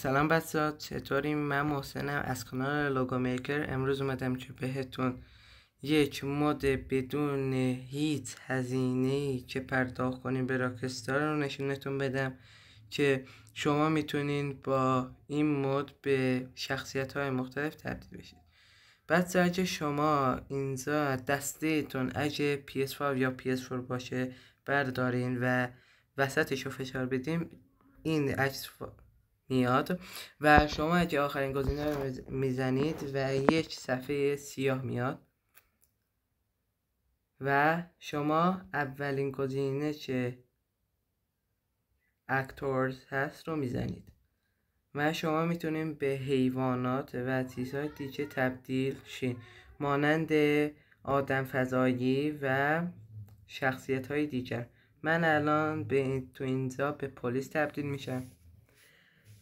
سلام بچه‌ها، چطوریم؟ من محسنم از کانال لوگو میکر. امروز اومدم که بهتون یک مود بدون هیچ هزینه‌ای که پرداخت کنیم به راکستار رو نشونتون بدم که شما میتونین با این مود به شخصیت‌های مختلف تبدیل بشید. بچه‌ها اگه شما اینجا دسته‌تون اگه PS5 یا PS4 باشه بردارین و وسطش رو فشار بدیم این عکس میاد و شما اگه آخرین گزینه رو میزنید و یک صفحه سیاه میاد و شما اولین گزینه که اکتورز هست رو میزنید و شما میتونید به حیوانات و چیزهای دیگه تبدیل شین، مانند آدم فضایی و شخصیت های دیگر. من الان تو اینجا به پلیس تبدیل میشم.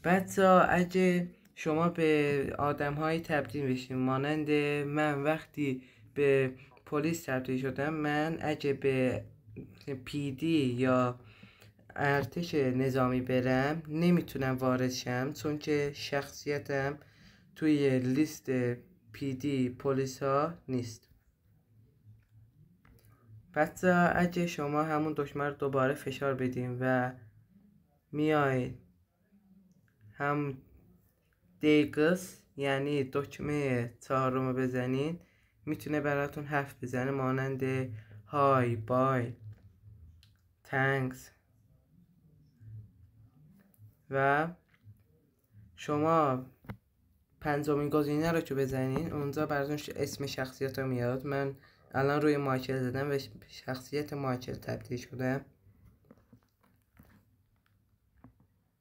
بچه‌ها اگه شما به آدم های تبدیل بشین، مانند من وقتی به پلیس تبدیل شدم، من اگه به PD یا ارتش نظامی برم نمیتونم وارد شم، چون که شخصیتم توی لیست PD پلیس ها نیست. بچه‌ها اگه شما همون دکمه رو دوباره فشار بدیم و میاید هم دیگس یعنی دکمه چهارم بزنین، میتونه براتون حرف بزنه، مانند های، بای، تانکس. و شما پنجمین گزینه رو که بزنین اونجا براتون اسم شخصیت رو میاد. من الان روی مایکل زدم و شخصیت مایکل تبدیل شدم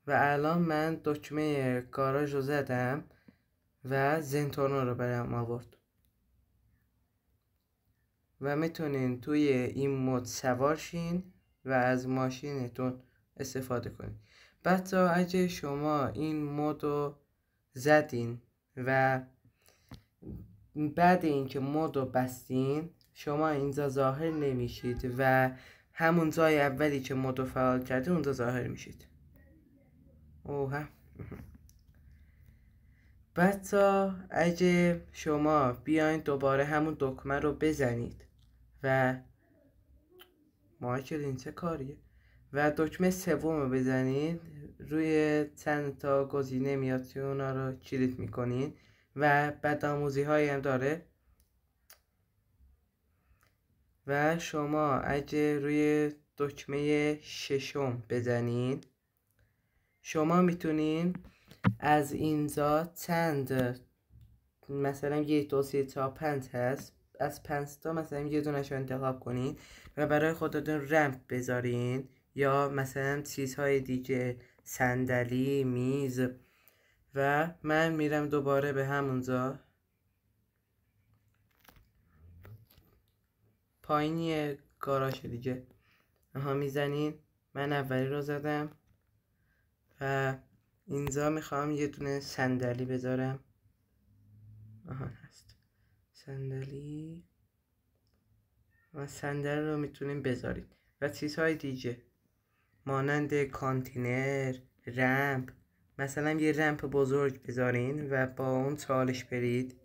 و الان من دکمه گاراژ رو زدم و زنتورنو رو برام آورد و میتونین توی این مود سوار شین و از ماشینتون استفاده کنین. بچه‌ها اگه شما این مود رو زدین و بعد اینکه مود رو بستین شما اینجا ظاهر نمیشید و همون جای اولی که مود رو فعال کرده اونجا ظاهر میشید. اوه. بچه‌ها اگه شما بیاین دوباره همون دکمه رو بزنید و مایکل این چه کاریه و دکمه سوم رو بزنید، روی چند تا گزینه میاد که اونا رو کلیک میکنین و بدآموزی هایی هم داره و شما اگه روی دکمه ششم بزنین شما میتونین از اینجا چند، مثلا 1 2 3 4 5 هست، از 5 تا مثلا یه دونش رو انتخاب کنین و برای خودتون رمپ بذارین یا مثلا چیزهای دیگه، صندلی، میز. و من میرم دوباره به همونجا پایینی گاراژ دیگه میزنین. من اولی رو زدم و اینجا میخوام یه دونه صندلی بذارم. هست صندلی و صندلی رو میتونیم بذارید و چیزهای دیگه مانند کانتینر، رمپ، مثلا یه رمپ بزرگ بذارین و با اون چالش برید.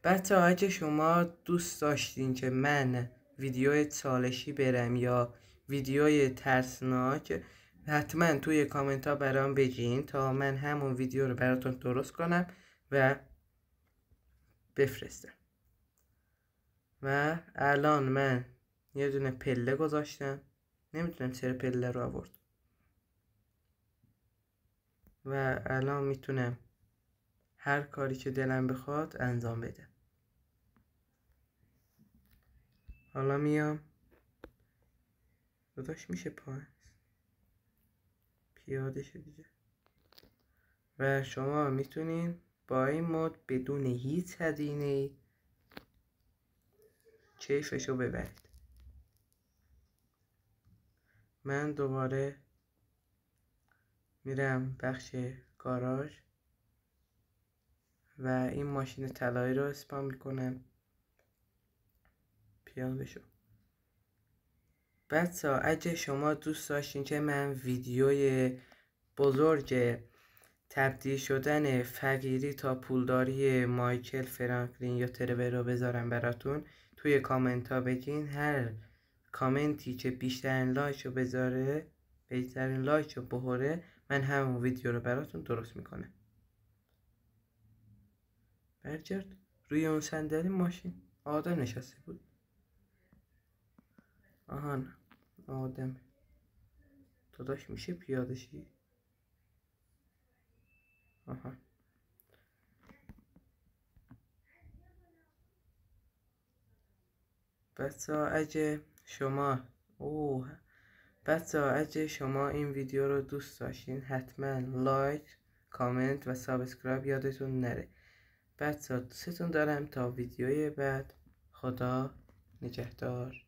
بچه‌ها اگه شما دوست داشتین که من ویدیوی چالشی برم یا ویدیوی ترسناک، حتما توی کامنت ها برام بگین تا من همون ویدیو رو براتون درست کنم و بفرستم. و الان من یه دونه پله گذاشتم، نمیدونم چرا پله رو آورد و الان میتونم هر کاری که دلم بخواد انجام بدم. حالا میام داداش میشه پیاده شد دیگه و شما میتونین با این مود بدون هیچ هزینه‌ای کیفشو ببرید. من دوباره میرم بخش گاراژ و این ماشین طلایی رو اسپان میکنم. پیاده شو. بچه‌ها اگه شما دوست داشتین که من ویدیوی بزرگ تبدیل شدن فقیری تا پولداری مایکل فرانکلین یا ترور رو بذارم براتون، توی کامنت ها بگین. هر کامنتی که بیشترین لایک رو بذاره، بهترین لایک رو بخوره، من همون ویدیو رو براتون درست میکنم. برگرد. روی اون صندلی ماشین آدم نشسته بود. آهان آدم. داداش میشه پیاده شی؟ آها. بچه‌ها اگه شما این ویدیو رو دوست داشتین حتما لایک، کامنت و سابسکرایب یادتون نره. بچه‌ها دوستتون دارم. تا ویدیوی بعد، خدا نگهدار.